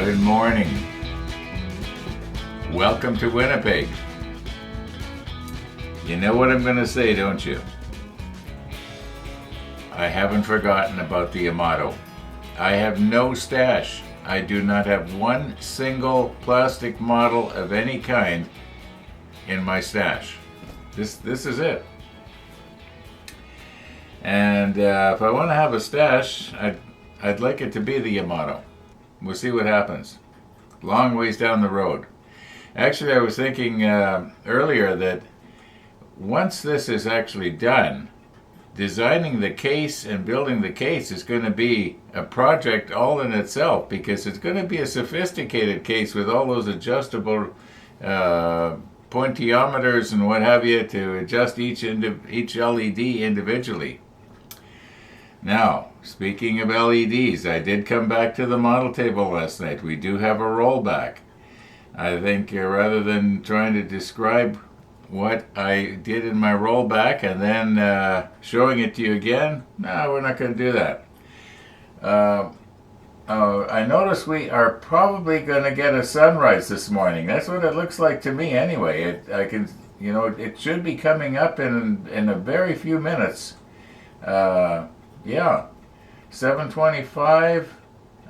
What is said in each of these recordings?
Good morning. Welcome to Winnipeg. You know what I'm going to say, don't you? I haven't forgotten about the Yamato. I have no stash. I do not have one single plastic model of any kind in my stash. This is it. And if I want to have a stash, I'd like it to be the Yamato. We'll see what happens. Long ways down the road. Actually, I was thinking earlier that once this is actually done, designing the case and building the case is going to be a project all in itself, because it's going to be a sophisticated case with all those adjustable pointiometers and what have you to adjust each LED individually. Now, speaking of LEDs, I did come back to the model table last night. We do have a rollback. I think rather than trying to describe what I did in my rollback and then showing it to you again, no, we're not going to do that. I notice we are probably going to get a sunrise this morning. That's what it looks like to me anyway. It should be coming up in a very few minutes. Yeah, 7:25.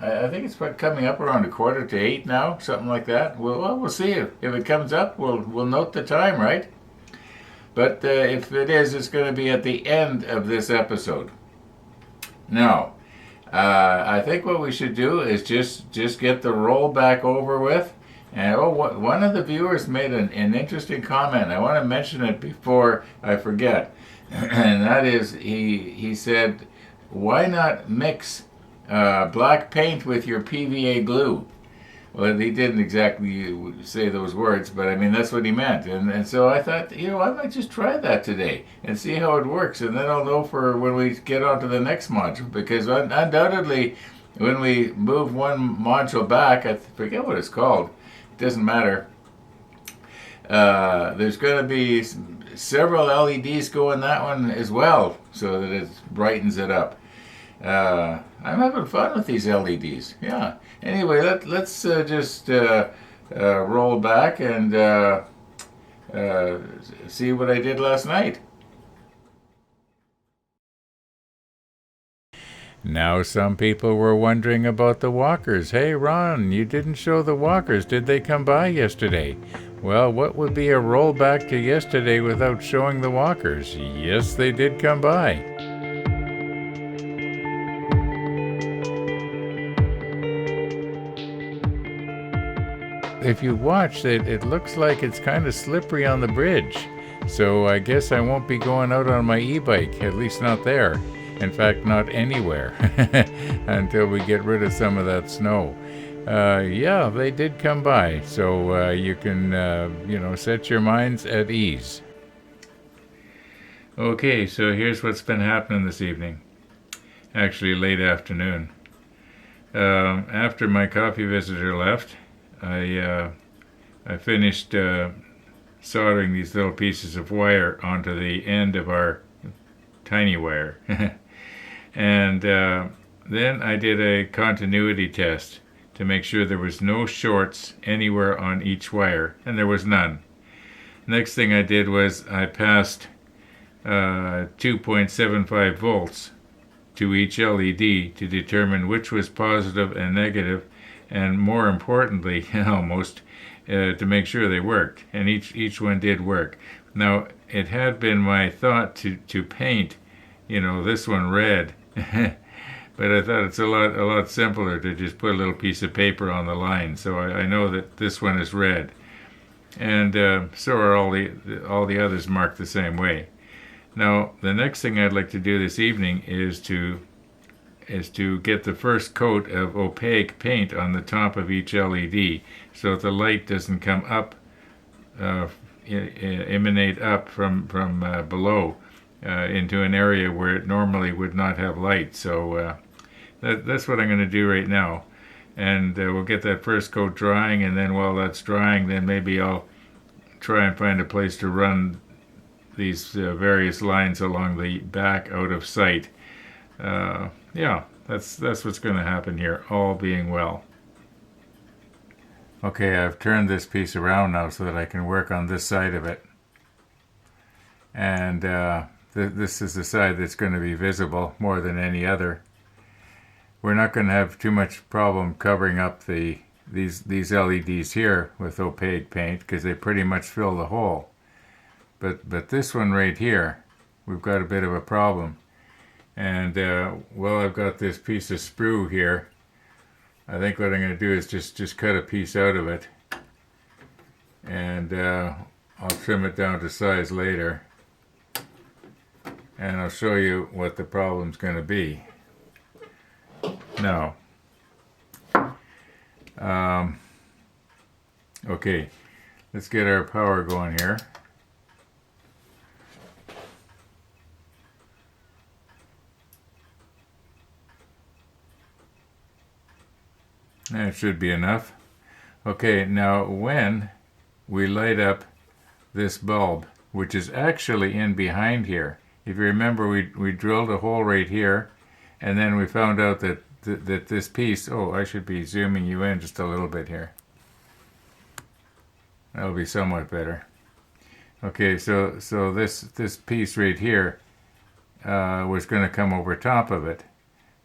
I think it's coming up around 7:45 now, something like that. We'll see if it comes up. We'll note the time, right? But if it is, it's going to be at the end of this episode. Now, I think what we should do is just get the rollback over with. And one of the viewers made an interesting comment. I want to mention it before I forget, and that is he said, "Why not mix black paint with your PVA glue?" Well, he didn't exactly say those words, but I mean, that's what he meant. And so I thought, I might just try that today and see how it works. And then I'll know for when we get on to the next module, because undoubtedly, when we move one module back, I forget what it's called, it doesn't matter. There's going to be several LEDs go in that one as well, so that it brightens it up. I'm having fun with these LEDs. Yeah. Anyway, let's just roll back and see what I did last night. Now, some people were wondering about the walkers. Hey, Ron, you didn't show the walkers. Did they come by yesterday? Well, what would be a rollback to yesterday without showing the walkers? Yes, they did come by. If you watch it looks like it's kind of slippery on the bridge. So I guess I won't be going out on my e-bike, at least not there. In fact, not anywhere until we get rid of some of that snow. Yeah, they did come by, so you can, set your minds at ease. Okay, so here's what's been happening this evening. Actually, late afternoon. After my coffee visitor left, I finished soldering these little pieces of wire onto the end of our tiny wire. And then I did a continuity test to make sure there was no shorts anywhere on each wire, and there was none. Next thing I did was I passed 2.75 volts to each LED to determine which was positive and negative, and more importantly, almost, to make sure they worked. And each one did work. Now, it had been my thought to paint, this one red, but I thought it's a lot simpler to just put a little piece of paper on the line. So I know that this one is red, and so are all the others marked the same way. Now, the next thing I'd like to do this evening is to get the first coat of opaque paint on the top of each LED, so that the light doesn't come up, emanate up from below into an area where it normally would not have light. So that's what I'm going to do right now, and we'll get that first coat drying, and then while that's drying, then maybe I'll try and find a place to run these various lines along the back out of sight. Yeah, that's what's going to happen here, all being well. Okay, I've turned this piece around now so that I can work on this side of it. And this is the side that's going to be visible more than any other. We're not going to have too much problem covering up these LEDs here with opaque paint because they pretty much fill the hole. But this one right here, we've got a bit of a problem. And well, I've got this piece of sprue here. I think what I'm going to do is just cut a piece out of it, and I'll trim it down to size later, and I'll show you what the problem's going to be. Now, okay, let's get our power going here. That should be enough. Okay, now when we light up this bulb, which is actually in behind here, if you remember, we drilled a hole right here, and then we found out that this piece, oh, I should be zooming you in just a little bit here. That'll be somewhat better. Okay, so this piece right here was going to come over top of it.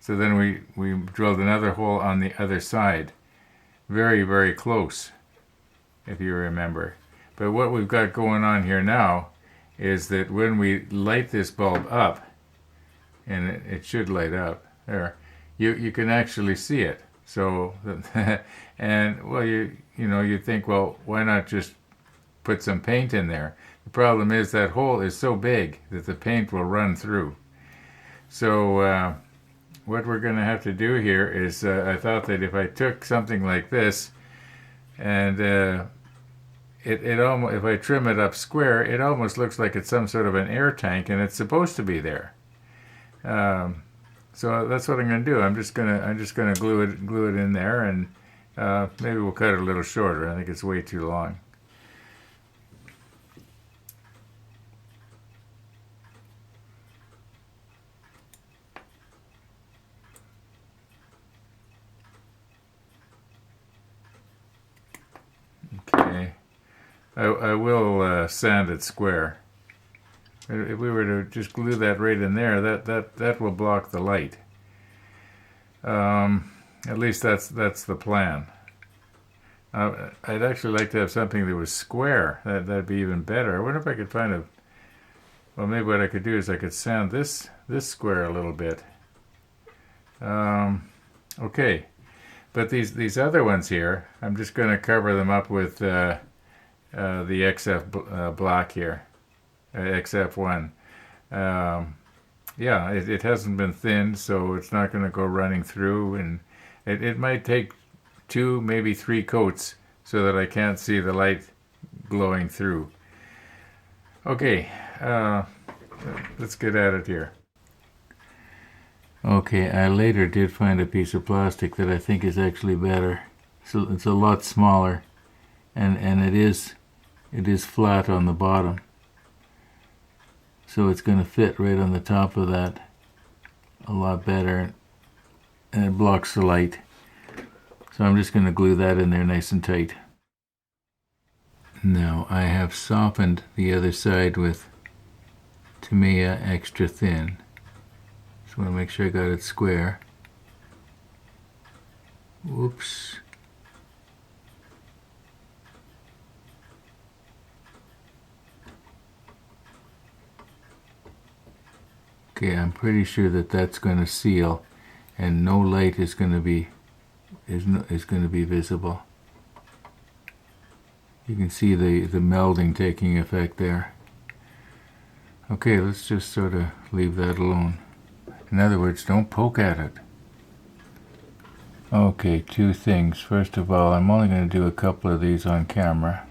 So then we drilled another hole on the other side. Very, very close, if you remember. But what we've got going on here now is that when we light this bulb up, and it should light up, there, you can actually see it. So, and well, you think, well, why not just put some paint in there? The problem is that hole is so big that the paint will run through. So, what we're going to have to do here is, I thought that if I took something like this, and it almost, if I trim it up square, it almost looks like it's some sort of an air tank, and it's supposed to be there. So that's what I'm going to do. I'm just going to glue it in there, and maybe we'll cut it a little shorter. I think it's way too long. Okay, I will sand it square. If we were to just glue that right in there, that will block the light. At least that's the plan. I'd actually like to have something that was square. That'd be even better. I wonder if I could find a. Well, maybe what I could do is I could sand this square a little bit. Okay. But these other ones here, I'm just going to cover them up with the XF black here, XF1. Yeah, it hasn't been thinned, so it's not going to go running through, and it might take 2, maybe 3 coats so that I can't see the light glowing through. Okay, let's get at it here. Okay, I later did find a piece of plastic that I think is actually better. So it's a lot smaller, and it is flat on the bottom. So it's going to fit right on the top of that a lot better, and it blocks the light. So I'm just going to glue that in there nice and tight. Now I have softened the other side with Tamiya extra thin. Just want to make sure I got it square. Whoops. Okay, I'm pretty sure that that's going to seal, and no light is going to be visible. You can see the melding taking effect there. Okay, let's just sort of leave that alone. In other words, don't poke at it. Okay, 2 things. First of all, I'm only going to do a couple of these on camera.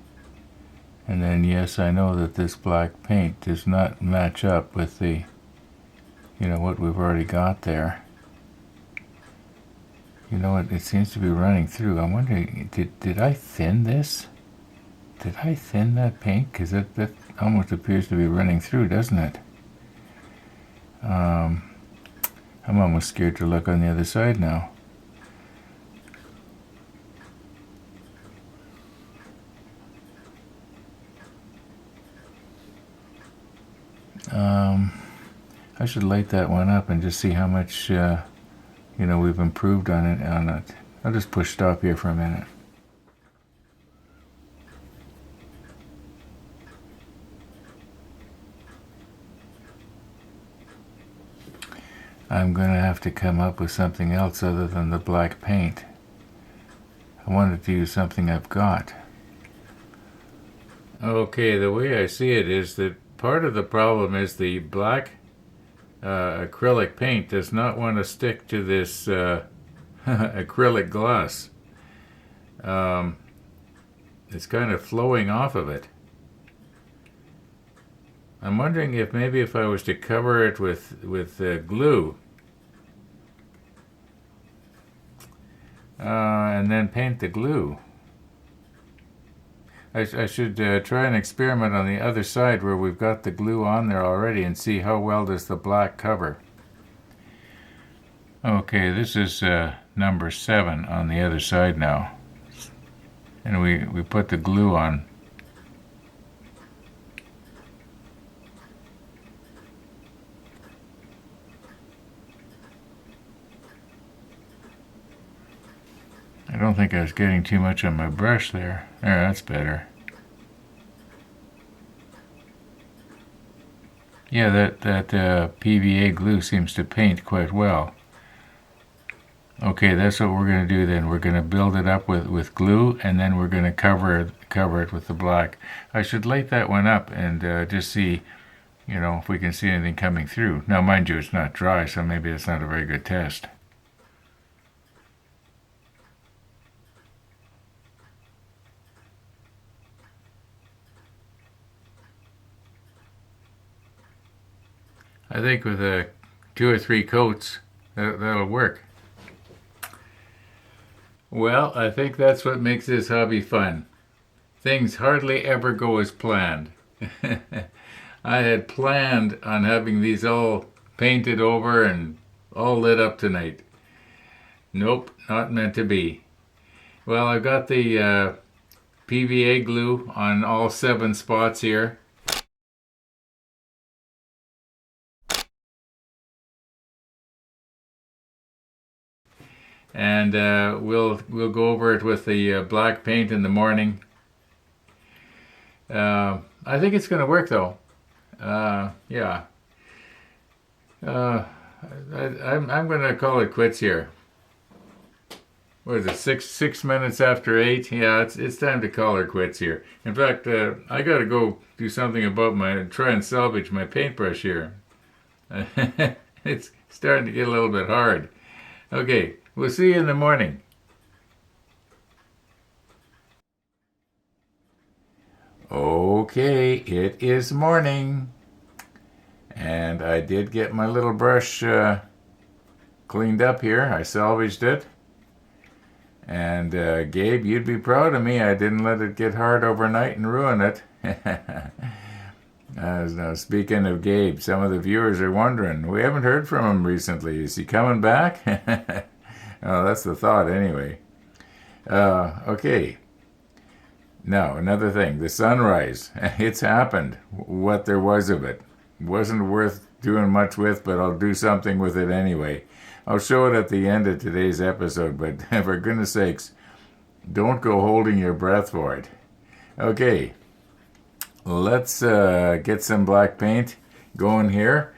And then, yes, I know that this black paint does not match up with the, what we've already got there. You know what, it seems to be running through. I'm wondering, did I thin this? Did I thin that paint? Because that almost appears to be running through, doesn't it? I'm almost scared to look on the other side now. I should light that one up and just see how much, we've improved on it. I'll just push stop here for a minute. I'm going to have to come up with something else other than the black paint. I wanted to use something I've got. Okay, the way I see it is that part of the problem is the black acrylic paint does not want to stick to this acrylic gloss. It's kind of flowing off of it. I'm wondering if maybe if I was to cover it with glue and then paint the glue. I should try an experiment on the other side where we've got the glue on there already and see how well does the black cover. Okay, this is number 7 on the other side now. And we put the glue on. I don't think I was getting too much on my brush there. There, that's better. Yeah, that PVA glue seems to paint quite well. Okay, that's what we're going to do then. We're going to build it up with glue, and then we're going to cover it with the black. I should light that one up and just see, if we can see anything coming through. Now, mind you, it's not dry, so maybe it's not a very good test. I think with 2 or 3 coats, that'll work. Well, I think that's what makes this hobby fun. Things hardly ever go as planned. I had planned on having these all painted over and all lit up tonight. Nope, not meant to be. Well, I've got the PVA glue on all 7 spots here. And we'll go over it with the black paint in the morning. I think it's going to work though. Yeah. I'm going to call it quits here. What is it? 6 minutes after 8? Yeah, it's time to call her quits here. In fact, I got to go do something about try and salvage my paintbrush here. It's starting to get a little bit hard. Okay. We'll see you in the morning. Okay, it is morning. And I did get my little brush cleaned up here. I salvaged it. And Gabe, you'd be proud of me. I didn't let it get hard overnight and ruin it. Now, speaking of Gabe, some of the viewers are wondering, we haven't heard from him recently. Is he coming back? Oh, that's the thought anyway. Okay. Now, another thing. The sunrise. It's happened. What there was of it. Wasn't worth doing much with, but I'll do something with it anyway. I'll show it at the end of today's episode, but for goodness sakes, don't go holding your breath for it. Okay. Let's get some black paint going here.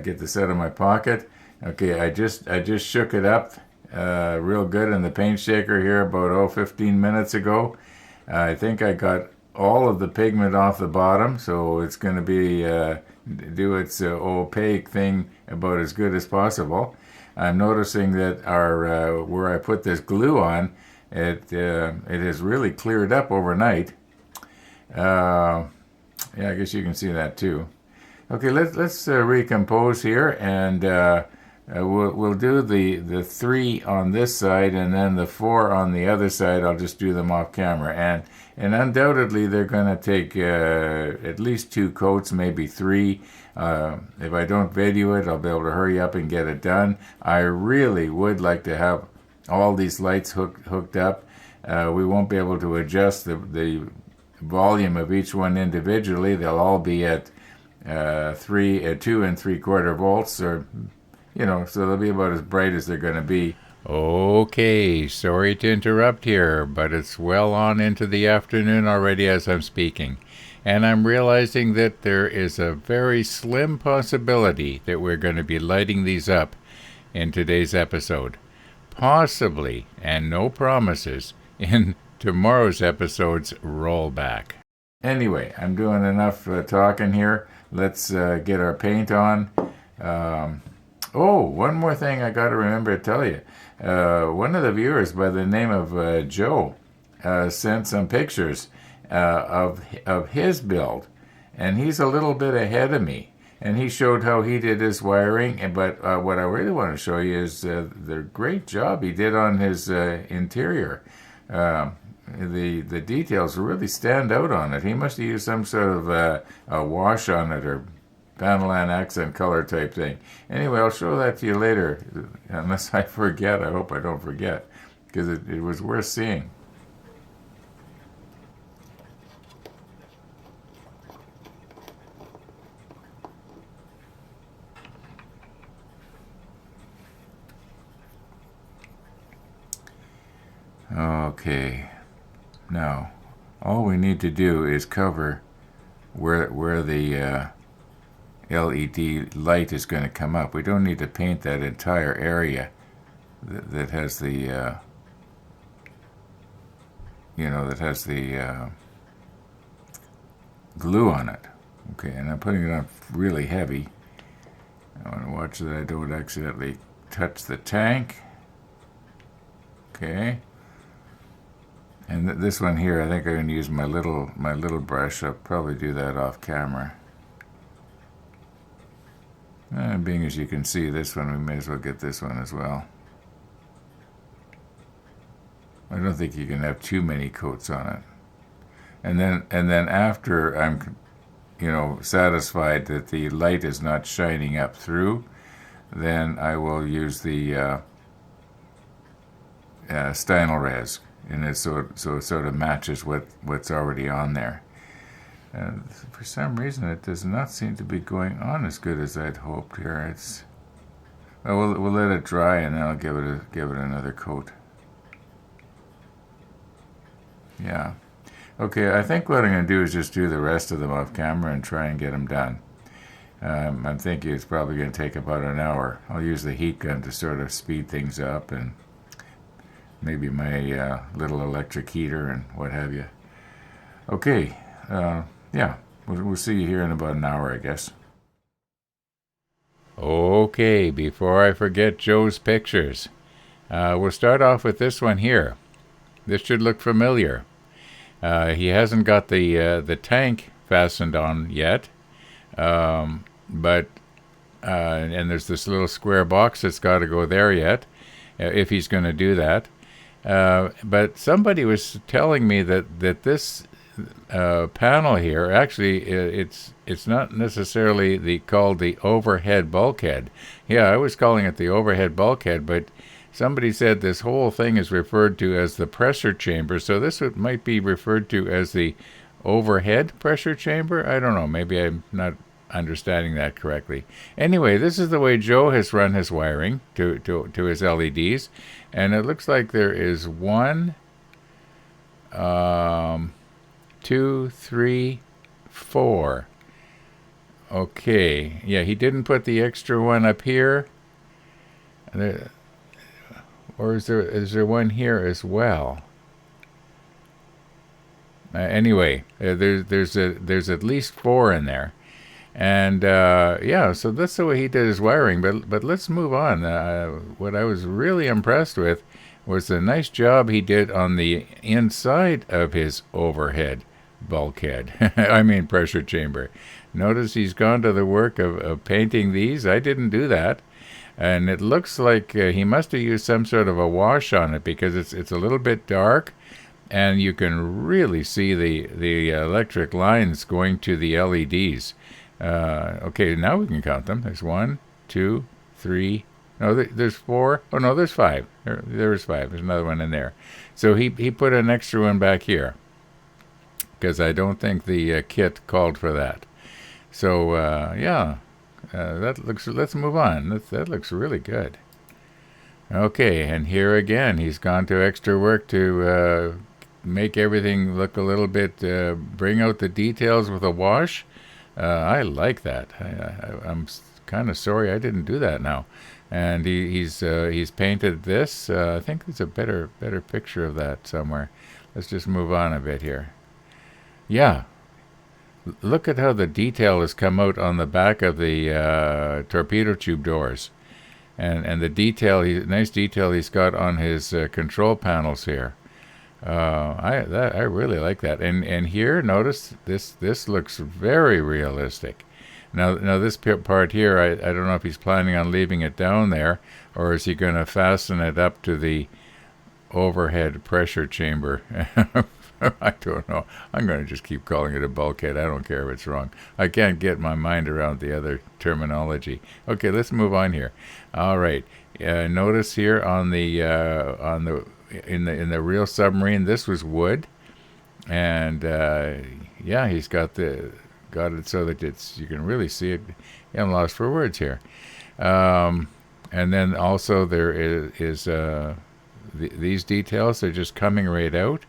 Get this out of my pocket. Okay, I just shook it up real good in the paint shaker here about 15 minutes ago. I think I got all of the pigment off the bottom, so it's going to be do its opaque thing about as good as possible. I'm noticing that our where I put this glue on, it has really cleared up overnight. Yeah, I guess you can see that too. Okay, let's recompose here, and we'll do the 3 on this side and then the 4 on the other side. I'll just do them off camera, and undoubtedly they're going to take at least 2 coats, maybe 3. If I don't video it, I'll be able to hurry up and get it done. I really would like to have all these lights hooked up. We won't be able to adjust the volume of each one individually. They'll all be at 2 3/4 volts, or so they'll be about as bright as they're going to be. Okay, sorry to interrupt here, but it's well on into the afternoon already as I'm speaking. And I'm realizing that there is a very slim possibility that we're going to be lighting these up in today's episode. Possibly, and no promises, in tomorrow's episode's rollback. Anyway, I'm doing enough talking here. Let's get our paint on. One more thing I got to remember to tell you. One of the viewers by the name of Joe sent some pictures of his build, and he's a little bit ahead of me. And he showed how he did his wiring, but what I really want to show you is the great job he did on his interior. The details really stand out on it. He must have used some sort of a wash on it, or Panelan accent color type thing. Anyway, I'll show that to you later, unless I forget. I hope I don't forget, because it was worth seeing. Okay, now all we need to do is cover where the LED light is going to come up. We don't need to paint that entire area that has the glue on it. Okay, and I'm putting it on really heavy. I want to watch that I don't accidentally touch the tank. Okay. And this one here, I think I'm going to use my little brush. I'll probably do that off camera. And being as you can see this one, we may as well get this one as well. I don't think you can have too many coats on it. And then after I'm satisfied that the light is not shining up through, then I will use the Stynylrez. And it so it sort of matches what's already on there. And for some reason, it does not seem to be going on as good as I'd hoped here. We'll let it dry, and then I'll give it another coat. Yeah. Okay, I think what I'm going to do is just do the rest of them off camera and try and get them done. I'm thinking it's probably going to take about an hour. I'll use the heat gun to sort of speed things up, and maybe my little electric heater and what have you. Okay, we'll see you here in about an hour, I guess. Okay, before I forget Joe's pictures, we'll start off with this one here. This should look familiar. He hasn't got the tank fastened on yet, but and there's this little square box that's got to go there yet, if he's going to do that. But somebody was telling me that this panel here, actually, it's not necessarily called the overhead bulkhead. Yeah, I was calling it the overhead bulkhead, but somebody said this whole thing is referred to as the pressure chamber, so this might be referred to as the overhead pressure chamber. I don't know, maybe I'm not understanding that correctly. Anyway, this is the way Joe has run his wiring to his LEDs, and it looks like there is 1, 2, 3, 4. Okay, yeah, he didn't put the extra one up here, or is there one here as well? Anyway, there's at least 4 in there. And so that's the way he did his wiring. But let's move on. What I was really impressed with was the nice job he did on the inside of his overhead bulkhead. I mean pressure chamber. Notice he's gone to the work of painting these. I didn't do that. And it looks like he must have used some sort of a wash on it, because it's a little bit dark, and you can really see the electric lines going to the LEDs. Okay, now we can count them. There's 1, 2, 3. No, there's 4. Oh no, there's 5. There's 5. There's another one in there. So he put an extra one back here, because I don't think the kit called for that. So yeah, that looks. Let's move on. That looks really good. Okay, and here again, he's gone to extra work to make everything look a little bit, bring out the details with a wash. I like that. I'm kind of sorry I didn't do that now. And he's painted this. I think there's a better picture of that somewhere. Let's just move on a bit here. Yeah, look at how the detail has come out on the back of the torpedo tube doors. And the detail, nice detail he's got on his control panels here. I really like that. And here, notice this looks very realistic. Now this part here, I don't know if he's planning on leaving it down there, or is he going to fasten it up to the overhead pressure chamber? I don't know. I'm going to just keep calling it a bulkhead. I don't care if it's wrong. I can't get my mind around the other terminology. Okay, let's move on here. All right. Notice here on the in the real submarine, this was wood, and yeah, he's got it so that you can really see it. Yeah, I'm lost for words here. And then also there is these details are just coming right out.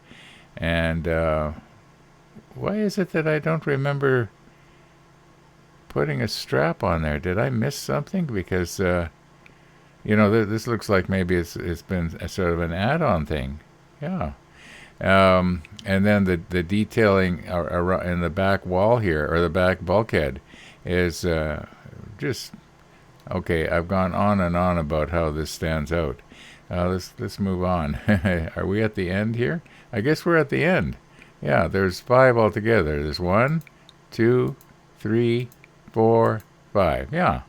And why is it that I don't remember putting a strap on there? Did I miss something? Because this looks like maybe it's been a sort of an add-on thing. Yeah. And then the detailing in the back wall here, or the back bulkhead, is just okay. I've gone on and on about how this stands out. Let's move on. Are we at the end here? I guess we're at the end. Yeah, there's 5 altogether. There's 1, 2, 3, 4, 5. Yeah.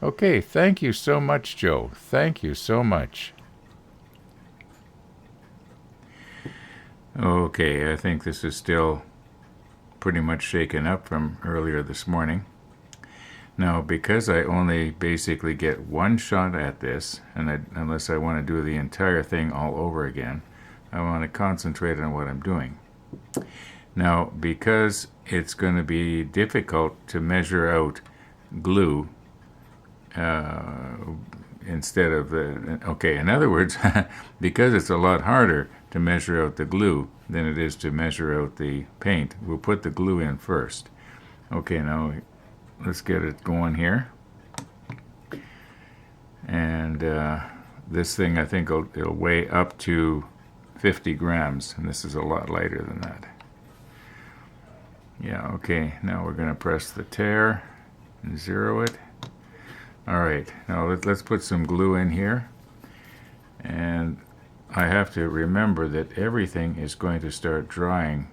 Okay, thank you so much, Joe. Thank you so much. Okay, I think this is still pretty much shaken up from earlier this morning. Now, because I only basically get one shot at this, and unless I want to do the entire thing all over again, I want to concentrate on what I'm doing. Now, because it's going to be difficult to measure out glue instead of in other words, because it's a lot harder to measure out the glue than it is to measure out the paint, we'll put the glue in first. Okay, now let's get it going here. And this thing, I think it'll weigh up to 50 grams, and this is a lot lighter than that. Yeah, okay, now we're going to press the tear and zero it. Alright, now let's put some glue in here. And I have to remember that everything is going to start drying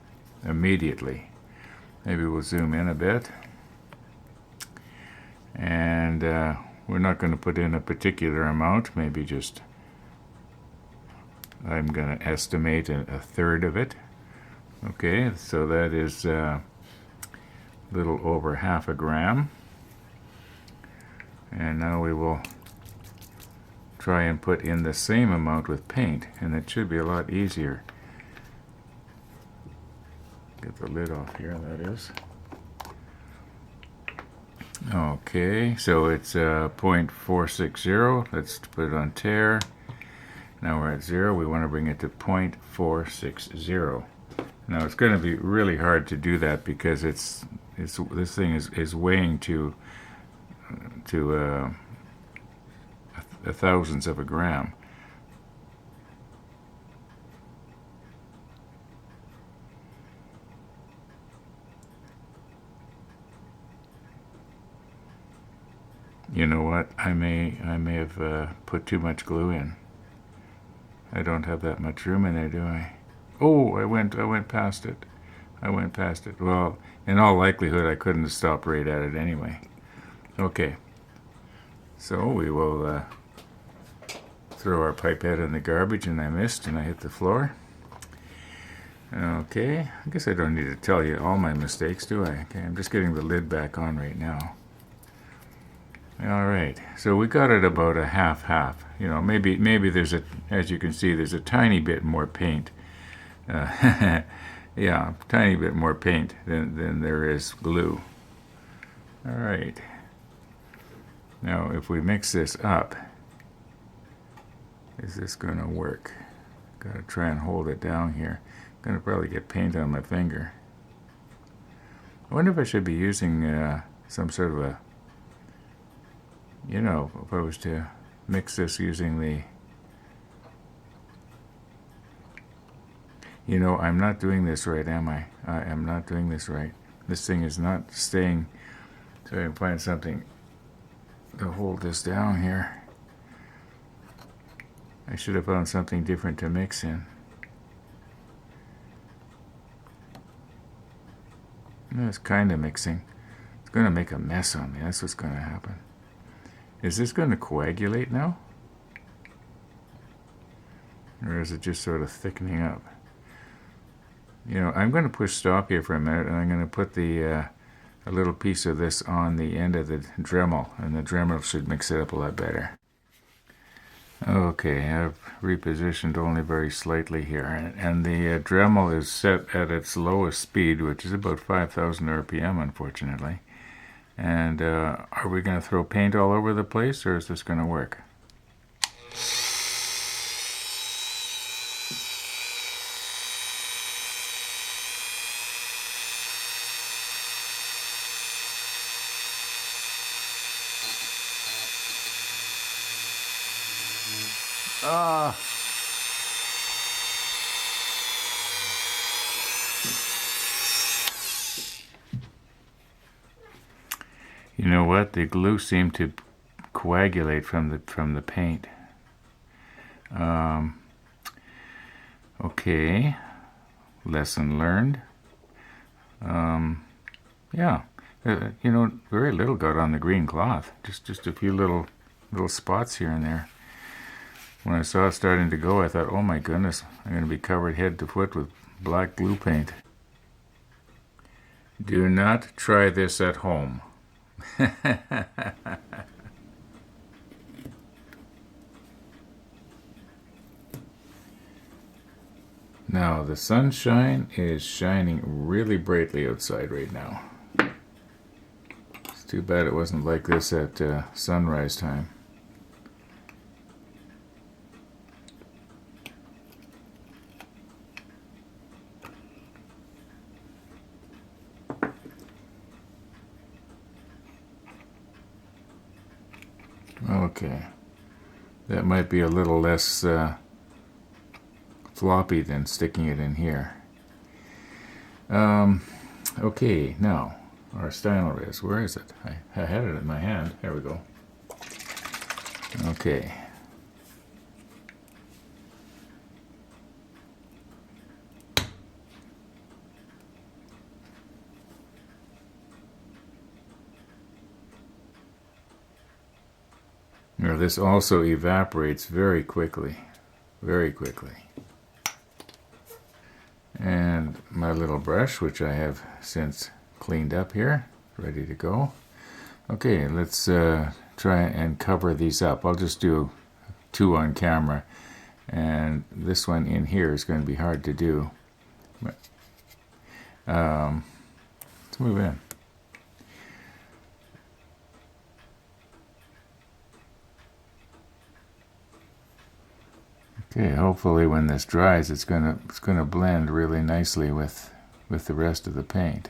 immediately. Maybe we'll zoom in a bit. And we're not going to put in a particular amount, maybe just, I'm going to estimate a third of it. Okay, so that is a little over half a gram. And now we will try and put in the same amount with paint, and it should be a lot easier. Get the lid off here, that is. Okay, so it's 0.460. Let's put it on tear. Now we're at 0. We want to bring it to 0.460. Now it's going to be really hard to do that because this thing is weighing to a thousandth of a gram. You know what? I may have put too much glue in. I don't have that much room in there, do I? Oh, I went past it. I went past it. Well, in all likelihood, I couldn't have stopped right at it anyway. Okay. So we will throw our pipette in the garbage, and I missed, and I hit the floor. Okay. I guess I don't need to tell you all my mistakes, do I? Okay, I'm just getting the lid back on right now. All right, so we got it about a half. You know, maybe there's as you can see, there's a tiny bit more paint. Yeah, tiny bit more paint than there is glue. All right. Now, if we mix this up, is this going to work? Got to try and hold it down here. I'm going to probably get paint on my finger. I wonder if I should be using some sort of a, you know, if I was to mix this using the, you know, I'm not doing this right, am I? I am not doing this right. This thing is not staying, so I can find something to hold this down here. I should have found something different to mix in. It's kind of mixing. It's going to make a mess on me. That's what's going to happen. Is this going to coagulate now? Or is it just sort of thickening up? You know, I'm going to push stop here for a minute, and I'm going to put the a little piece of this on the end of the Dremel, and the Dremel should mix it up a lot better. Okay, I've repositioned only very slightly here, and the Dremel is set at its lowest speed, which is about 5,000 RPM, unfortunately. And are we going to throw paint all over the place, or is this going to work? You know what? The glue seemed to coagulate from the paint. Okay, lesson learned. Yeah, you know, very little got on the green cloth. Just a few little spots here and there. When I saw it starting to go, I thought, oh my goodness, I'm going to be covered head to foot with black glue paint. Do not try this at home. Now, the sunshine is shining really brightly outside right now. It's too bad it wasn't like this at sunrise time. Okay, that might be a little less floppy than sticking it in here. Okay, now our styler is, where is it? I had it in my hand. There we go. Okay. Now this also evaporates very quickly, very quickly. And my little brush, which I have since cleaned up here, ready to go. Okay, let's try and cover these up. I'll just do 2 on camera, and this one in here is going to be hard to do. But, let's move in. Okay, hopefully when this dries, it's gonna blend really nicely with the rest of the paint.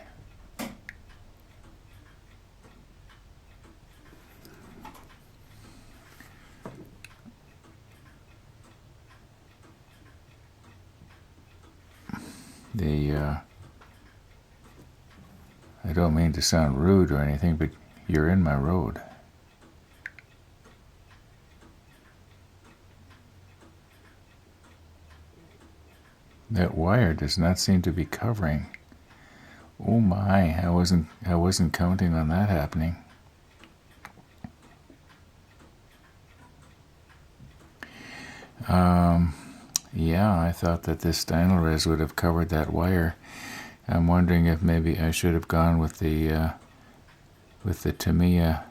I don't mean to sound rude or anything, but you're in my road. That wire does not seem to be covering. Oh my, I wasn't counting on that happening. Yeah, I thought that this Steinlrez would have covered that wire. I'm wondering if maybe I should have gone with the Tamiya.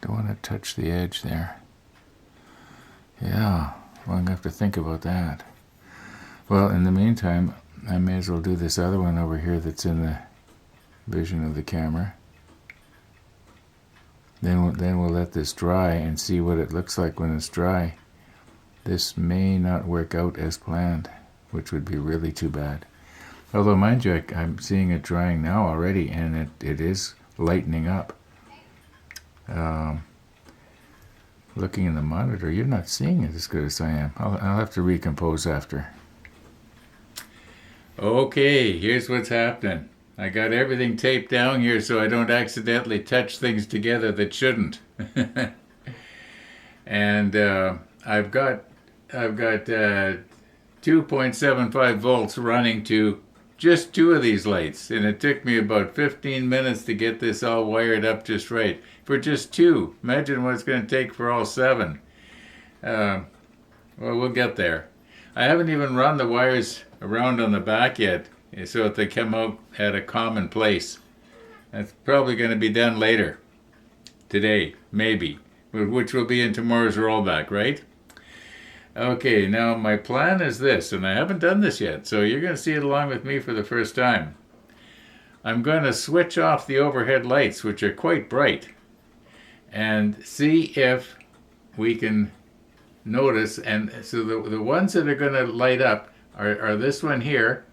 Don't want to touch the edge there. Yeah. Well, I'm going to have to think about that. Well, in the meantime, I may as well do this other one over here that's in vision of the camera. Then we'll let this dry and see what it looks like when it's dry. This may not work out as planned, which would be really too bad. Although, mind you, I'm seeing it drying now already, and it is lightening up. Looking in the monitor, you're not seeing it as good as I am. I'll have to recompose after. Okay, here's what's happening. I got everything taped down here so I don't accidentally touch things together that shouldn't. And I've got 2.75 volts running to just 2 of these lights, and it took me about 15 minutes to get this all wired up just right for just 2. Imagine what it's going to take for all 7. Well, we'll get there. I haven't even run the wires around on the back yet, so that they come out at a common place. That's probably going to be done later. Today, maybe. Which will be in tomorrow's rollback, right? Okay, now my plan is this, and I haven't done this yet, so you're going to see it along with me for the first time. I'm going to switch off the overhead lights, which are quite bright, and see if we can notice. And so the ones that are going to light up are this one here,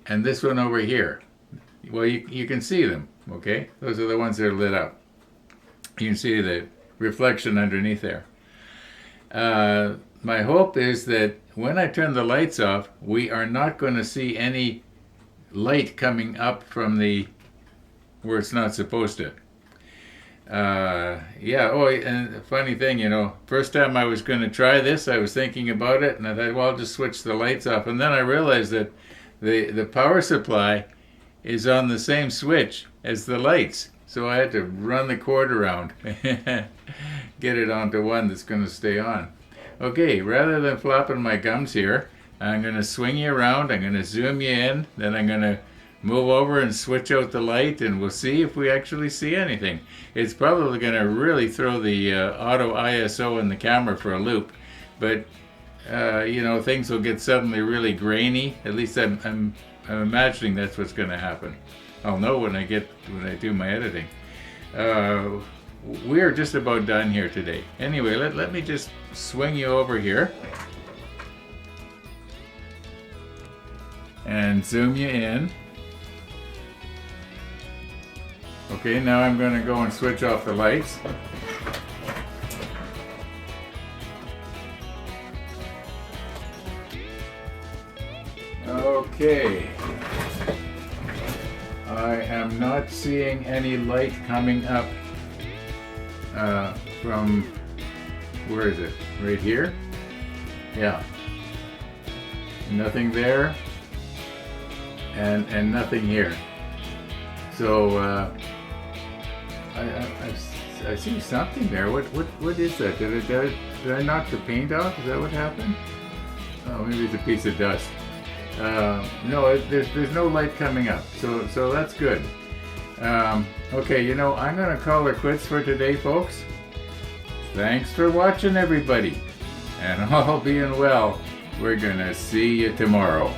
and this one over here. Well, you can see them, okay? Those are the ones that are lit up. You can see the reflection underneath there. My hope is that when I turn the lights off, we are not going to see any light coming up from where it's not supposed to. Yeah, oh, and funny thing, first time I was going to try this, I was thinking about it, and I thought, well, I'll just switch the lights off. And then I realized that the power supply is on the same switch as the lights. So I had to run the cord around, get it onto one that's going to stay on. Okay, rather than flopping my gums here, I'm going to swing you around, I'm going to zoom you in, then I'm going to move over and switch out the light, and we'll see if we actually see anything. It's probably going to really throw the auto ISO in the camera for a loop, but things will get suddenly really grainy. At least I'm imagining that's what's going to happen. I'll know when I do my editing. We're just about done here today. Anyway, let me just swing you over here and zoom you in. Okay, now I'm going to go and switch off the lights. Okay. I am not seeing any light coming up from, where is it? Right here? Yeah. Nothing there, and nothing here. So I see something there. What is that? Did I knock the paint off? Is that what happened? Oh, maybe it's a piece of dust. No, there's no light coming up, so that's good. Okay, I'm gonna call it quits for today, folks. Thanks for watching, everybody, and all being well, we're gonna see you tomorrow.